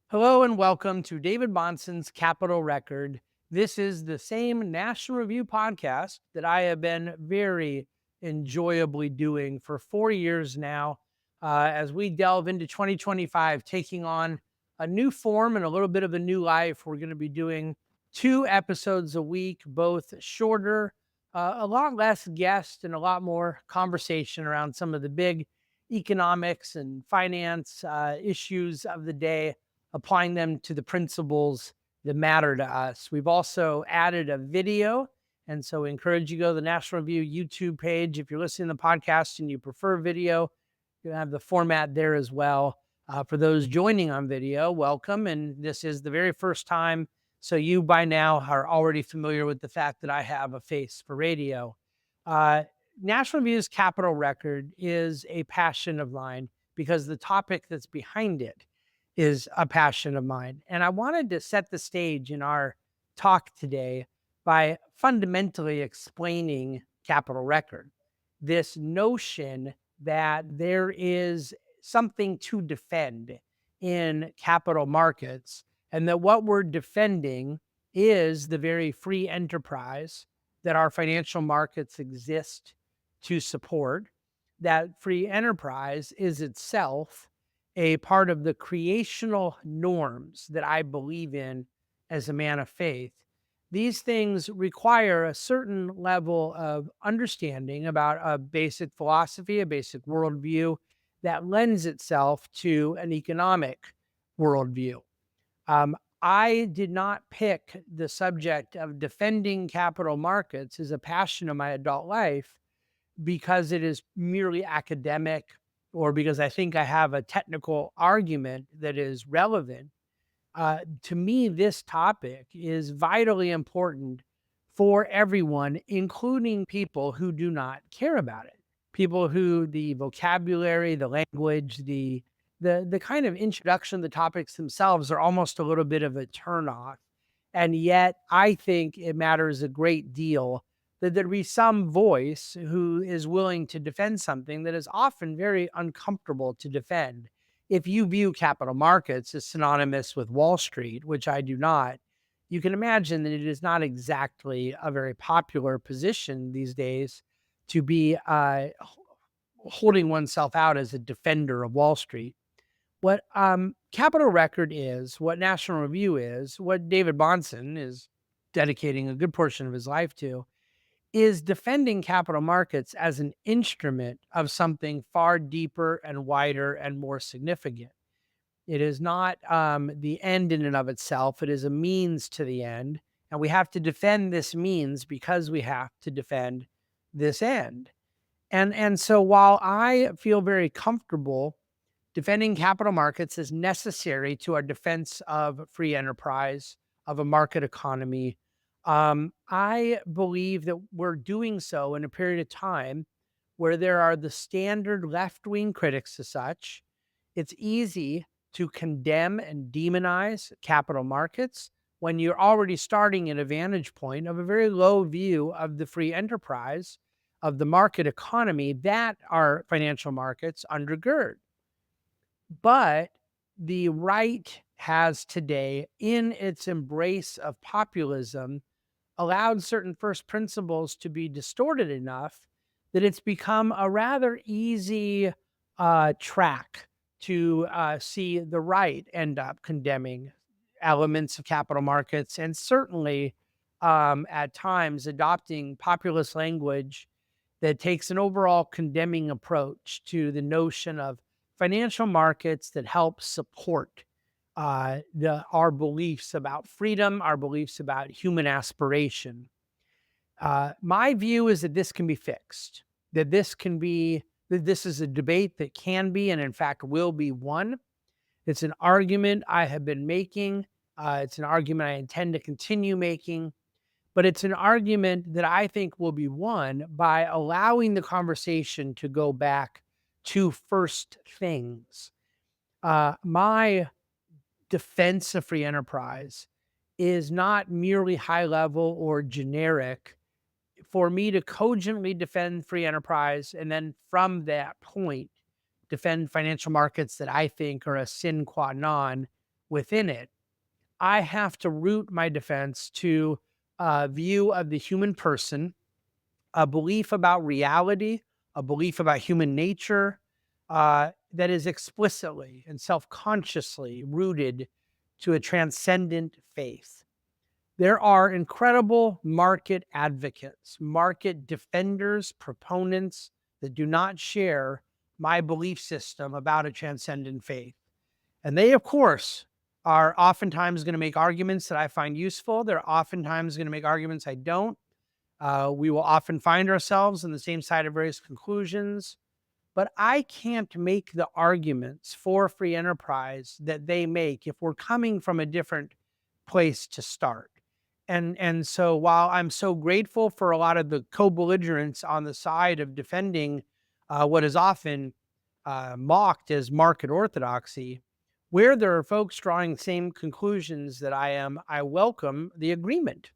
Hello and welcome to David Bahnsen's Capital Record. This is the same National Review podcast that I have been very enjoyably doing for 4 years now. As we delve into 2025, taking on a new form and a little bit of a new life, we're going to be doing 2 episodes a week, both shorter, a lot less guests, and a lot more conversation around some of the big economics and finance issues of the day, applying them to the principles that matter to us. We've also added a video. And so we encourage you to go to the National Review YouTube page. If you're listening to the podcast and you prefer video, you have the format there as well. For those joining on video, welcome. And this is the very first time. So you by now are already familiar with the fact that I have a face for radio. Uh, National Review's Capital Record is a passion of mine because the topic that's behind it is a passion of mine. And I wanted to set the stage in our talk today by fundamentally explaining capital record. This notion that there is something to defend in capital markets, and that what we're defending is the very free enterprise that our financial markets exist to support. That free enterprise is itself a part of the creational norms that I believe in as a man of faith. These things require a certain level of understanding about a basic philosophy, a basic worldview that lends itself to an economic worldview. I did not pick the subject of defending capital markets as a passion of my adult life because it is merely academic or because I think I have a technical argument that is relevant. To me, this topic is vitally important for everyone, including people who do not care about it. People who the vocabulary, the language, the kind of introduction, the topics themselves are almost a little bit of a turnoff. And yet, I think it matters a great deal that there be some voice who is willing to defend something that is often very uncomfortable to defend. If you view capital markets as synonymous with Wall Street, which I do not, you can imagine that it is not exactly a very popular position these days to be holding oneself out as a defender of Wall Street. What Capital Record is, what National Review is, what David Bahnsen is dedicating a good portion of his life to, is defending capital markets as an instrument of something far deeper and wider and more significant. It is not the end in and of itself. It is a means to the end. And we have to defend this means because we have to defend this end. And so while I feel very comfortable defending capital markets is necessary to our defense of free enterprise, of a market economy, I believe that we're doing so in a period of time where there are the standard left wing critics as such. It's easy to condemn and demonize capital markets when you're already starting at a vantage point of a very low view of the free enterprise, of the market economy that our financial markets undergird. But the right has today, in its embrace of populism, allowed certain first principles to be distorted enough that it's become a rather easy track to see the right end up condemning elements of capital markets, and certainly at times adopting populist language that takes an overall condemning approach to the notion of financial markets that help support our beliefs about freedom, our beliefs about human aspiration. My view is that this can be fixed, that this is a debate that can be, and in fact will be, won. It's an argument I have been making. It's an argument I intend to continue making, but it's an argument that I think will be won by allowing the conversation to go back to first things. My defense of free enterprise is not merely high level or generic. For me to cogently defend free enterprise and then from that point defend financial markets that I think are a sine qua non, within it, I have to root my defense to a view of the human person, a belief about reality, a belief about human nature that is explicitly and self consciously rooted to a transcendent faith. There are incredible market advocates, market defenders, proponents that do not share my belief system about a transcendent faith. And they, of course, are oftentimes going to make arguments that I find useful. They're oftentimes going to make arguments I don't. We will often find ourselves on the same side of various conclusions, but I can't make the arguments for free enterprise that they make if we're coming from a different place to start. And so while I'm so grateful for a lot of the co-belligerents on the side of defending what is often mocked as market orthodoxy, where there are folks drawing the same conclusions that I am, I welcome the agreement.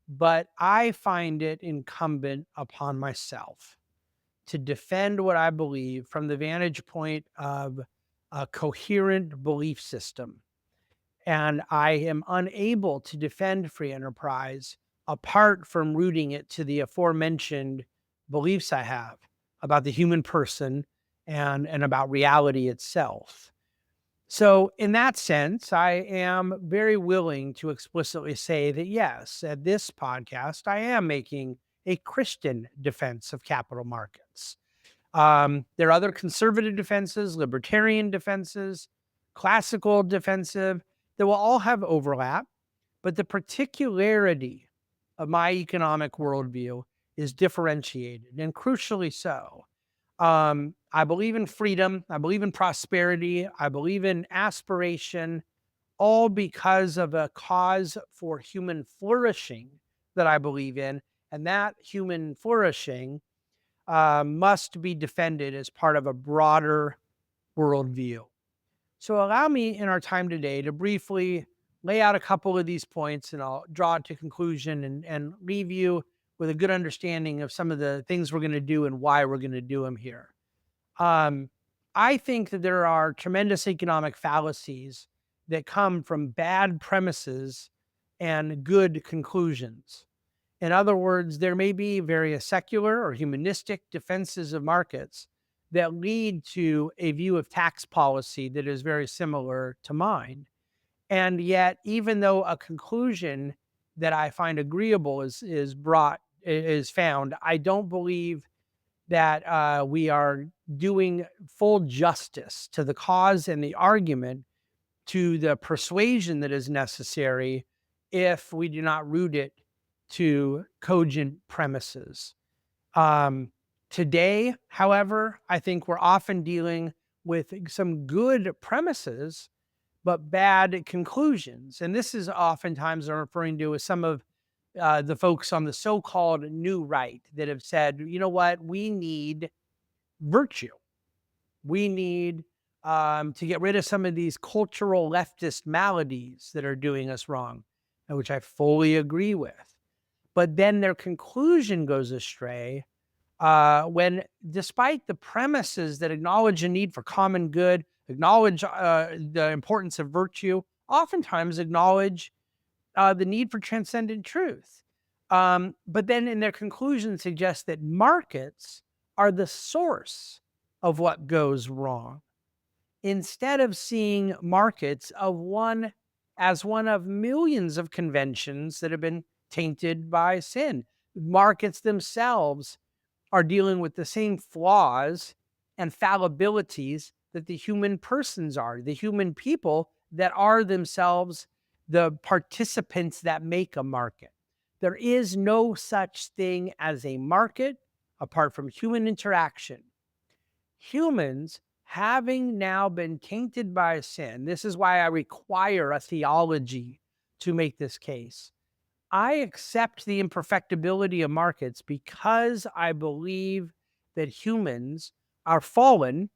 But I find it incumbent upon myself to defend what I believe from the vantage point of a coherent belief system. And I am unable to defend free enterprise apart from rooting it to the aforementioned beliefs I have about the human person and about reality itself. So in that sense, I am very willing to explicitly say that, yes, at this podcast, I am making a Christian defense of capital markets. There are other conservative defenses, libertarian defenses, classical defensive that will all have overlap, but the particularity of my economic worldview is differentiated, and crucially so. I believe in freedom. I believe in prosperity. I believe in aspiration, all because of a cause for human flourishing that I believe in. And that human flourishing must be defended as part of a broader worldview. So allow me in our time today to briefly lay out a couple of these points, and I'll draw it to conclusion and leave you with a good understanding of some of the things we're going to do and why we're going to do them here. I think that there are tremendous economic fallacies that come from bad premises and good conclusions. In other words, there may be various secular or humanistic defenses of markets that lead to a view of tax policy that is very similar to mine. And yet, even though a conclusion that I find agreeable is found, I don't believe that we are doing full justice to the cause and the argument, to the persuasion that is necessary if we do not root it to cogent premises. Today, however, I think we're often dealing with some good premises, but bad conclusions. And this is oftentimes I'm referring to as some of the folks on the so-called new right that have said, you know what, we need virtue. We need to get rid of some of these cultural leftist maladies that are doing us wrong, which I fully agree with. But then their conclusion goes astray when, despite the premises that acknowledge a need for common good, acknowledge the importance of virtue, oftentimes acknowledge the need for transcendent truth. But then in their conclusion suggest that markets are the source of what goes wrong, instead of seeing markets as one of millions of conventions that have been tainted by sin. Markets themselves are dealing with the same flaws and fallibilities that the human persons are, the human people that are themselves the participants that make a market. There is no such thing as a market apart from human interaction. Humans, having now been tainted by sin, this is why I require a theology to make this case. I accept the imperfectibility of markets because I believe that humans are fallen,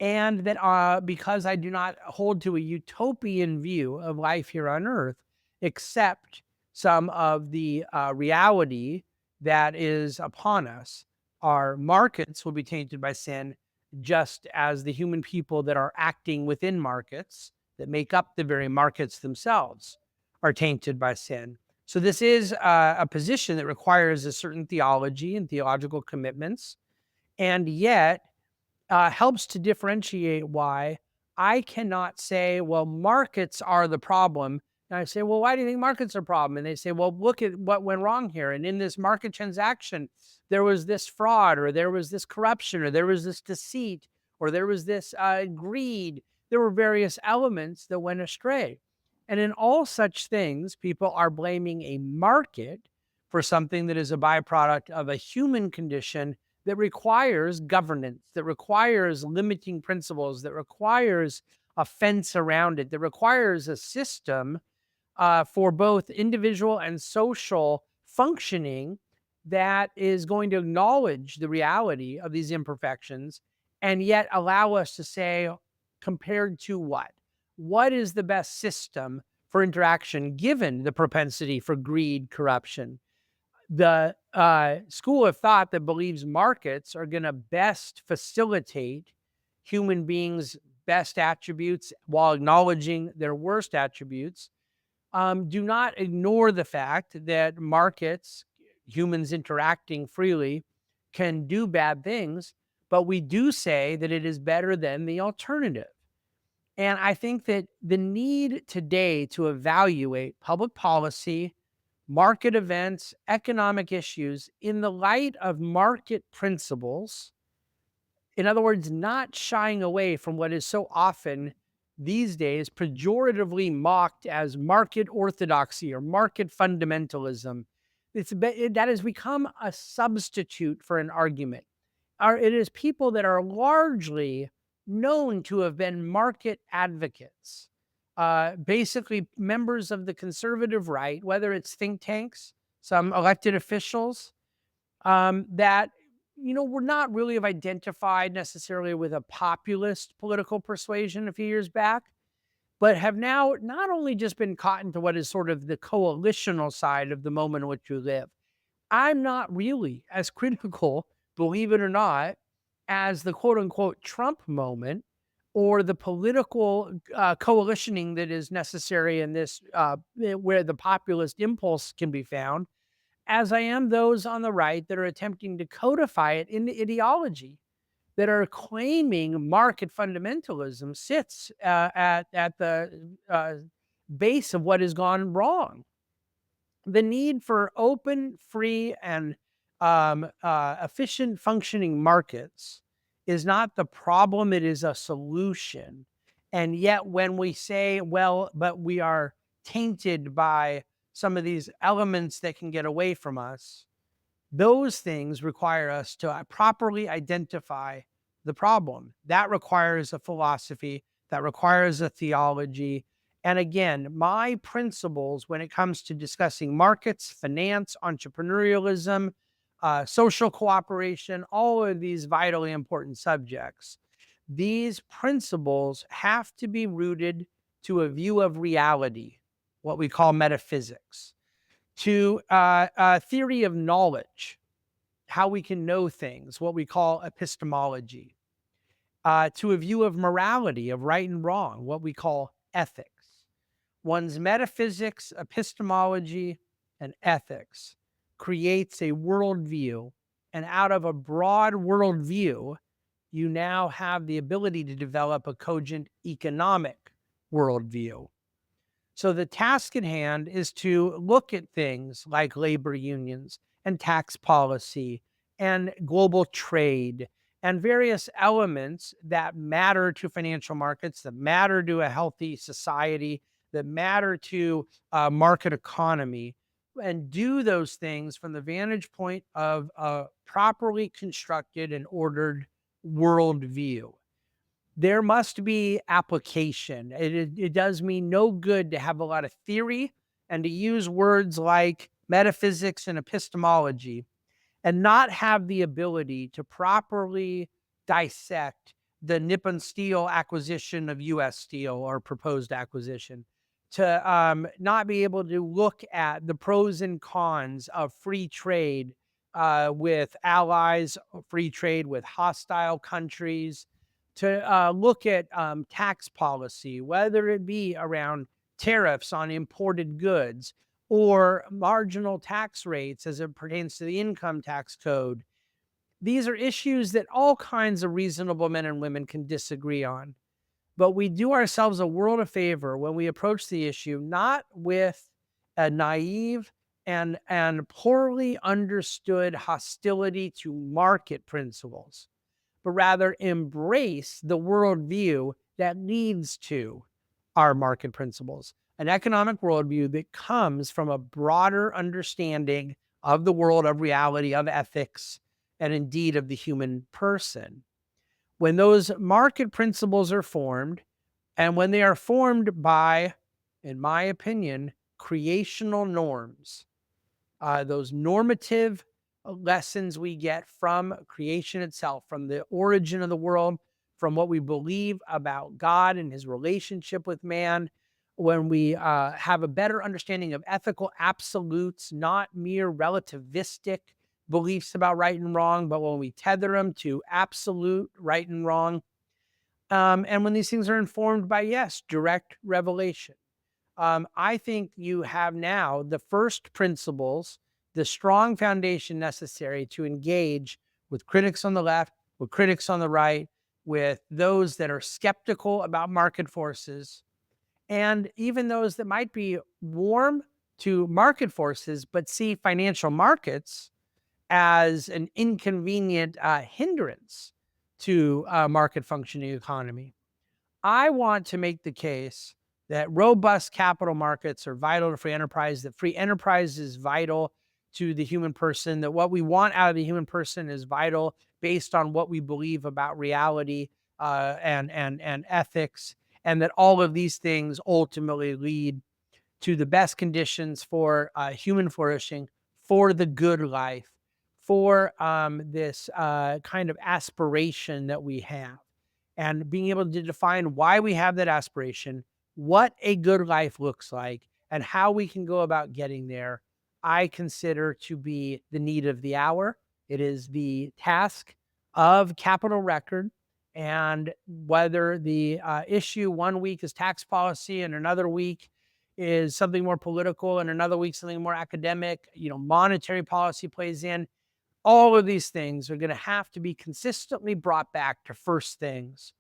and that because I do not hold to a utopian view of life here on earth, accept some of the reality that is upon us. Our markets will be tainted by sin, just as the human people that are acting within markets that make up the very markets themselves are tainted by sin. So this is a position that requires a certain theology and theological commitments, and yet helps to differentiate why I cannot say, well, markets are the problem. And I say, well, why do you think markets are a problem? And they say, well, look at what went wrong here. And in this market transaction, there was this fraud, or there was this corruption, or there was this deceit, or there was this greed. There were various elements that went astray. And in all such things, people are blaming a market for something that is a byproduct of a human condition that requires governance, that requires limiting principles, that requires a fence around it, that requires a system for both individual and social functioning that is going to acknowledge the reality of these imperfections and yet allow us to say, compared to what? What is the best system for interaction given the propensity for greed, corruption? The school of thought that believes markets are going to best facilitate human beings' best attributes while acknowledging their worst attributes do not ignore the fact that markets, humans interacting freely, can do bad things, but we do say that it is better than the alternative. And I think that the need today to evaluate public policy, market events, economic issues in the light of market principles, in other words, not shying away from what is so often these days pejoratively mocked as market orthodoxy or market fundamentalism. That has become a substitute for an argument. It is people that are largely known to have been market advocates, basically members of the conservative right, whether it's think tanks, some elected officials, that were not really have identified necessarily with a populist political persuasion a few years back, but have now not only just been caught into what is sort of the coalitional side of the moment in which we live. I'm not really as critical, believe it or not, as the quote unquote Trump moment or the political coalitioning that is necessary in this, where the populist impulse can be found, as I am those on the right that are attempting to codify it into ideology, that are claiming market fundamentalism sits at the base of what has gone wrong. The need for open, free, and efficient functioning markets is not the problem, it is a solution. And yet, when we say, well, but we are tainted by some of these elements that can get away from us, those things require us to properly identify the problem. That requires a philosophy, that requires a theology. And again, my principles when it comes to discussing markets, finance, entrepreneurialism, social cooperation, all of these vitally important subjects, these principles have to be rooted to a view of reality, what we call metaphysics, to a theory of knowledge, how we can know things, what we call epistemology, to a view of morality, of right and wrong, what we call ethics. One's metaphysics, epistemology, and ethics creates a worldview. And out of a broad worldview, you now have the ability to develop a cogent economic worldview. So the task at hand is to look at things like labor unions and tax policy and global trade and various elements that matter to financial markets, that matter to a healthy society, that matter to a market economy, and do those things from the vantage point of a properly constructed and ordered worldview. There must be application. It does me no good to have a lot of theory and to use words like metaphysics and epistemology and not have the ability to properly dissect the Nippon Steel acquisition of US Steel or proposed acquisition, to not be able to look at the pros and cons of free trade with allies, free trade with hostile countries, to look at tax policy, whether it be around tariffs on imported goods or marginal tax rates as it pertains to the income tax code. These are issues that all kinds of reasonable men and women can disagree on. But we do ourselves a world of favor when we approach the issue not with a naive and poorly understood hostility to market principles, but rather embrace the worldview that leads to our market principles, an economic worldview that comes from a broader understanding of the world, of reality, of ethics, and indeed of the human person. When those market principles are formed, and when they are formed by, in my opinion, creational norms, those normative lessons we get from creation itself, from the origin of the world, from what we believe about God and his relationship with man, when we have a better understanding of ethical absolutes, not mere relativistic beliefs about right and wrong, but when we tether them to absolute right and wrong, and when these things are informed by, yes, direct revelation. I think you have now the first principles, the strong foundation necessary to engage with critics on the left, with critics on the right, with those that are skeptical about market forces, and even those that might be warm to market forces, but see financial markets as an inconvenient hindrance to market functioning economy. I want to make the case that robust capital markets are vital to free enterprise, that free enterprise is vital to the human person, that what we want out of the human person is vital based on what we believe about reality and ethics, and that all of these things ultimately lead to the best conditions for human flourishing, for the good life, for this kind of aspiration that we have, and being able to define why we have that aspiration, what a good life looks like, and how we can go about getting there, I consider to be the need of the hour. It is the task of Capital Record. And whether the issue one week is tax policy and another week is something more political and another week something more academic, monetary policy plays in, all of these things are going to have to be consistently brought back to first things.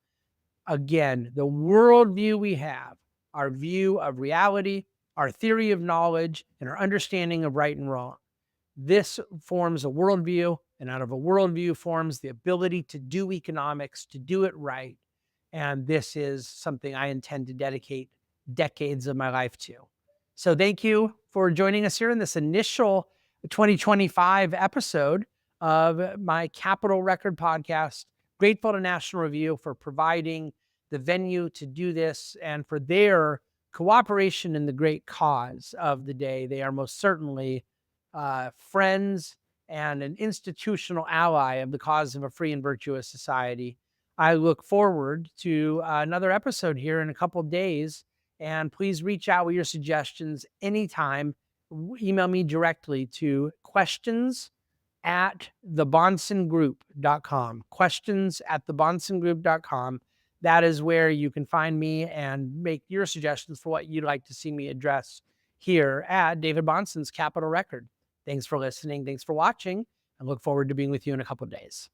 Again, the worldview we have, our view of reality, our theory of knowledge, and our understanding of right and wrong. This forms a worldview, and out of a worldview forms the ability to do economics, to do it right. And this is something I intend to dedicate decades of my life to. So thank you for joining us here in this initial 2025 episode of my Capital Record podcast. Grateful to National Review for providing the venue to do this and for their cooperation in the great cause of the day. They are most certainly friends and an institutional ally of the cause of a free and virtuous society. I look forward to another episode here in a couple of days. And please reach out with your suggestions anytime. Email me directly to questions@thebahnsengroup.com. Questions@thebahnsengroup.com. That is where you can find me and make your suggestions for what you'd like to see me address here at David Bahnsen's Capital Record. Thanks for listening. Thanks for watching. I look forward to being with you in a couple of days.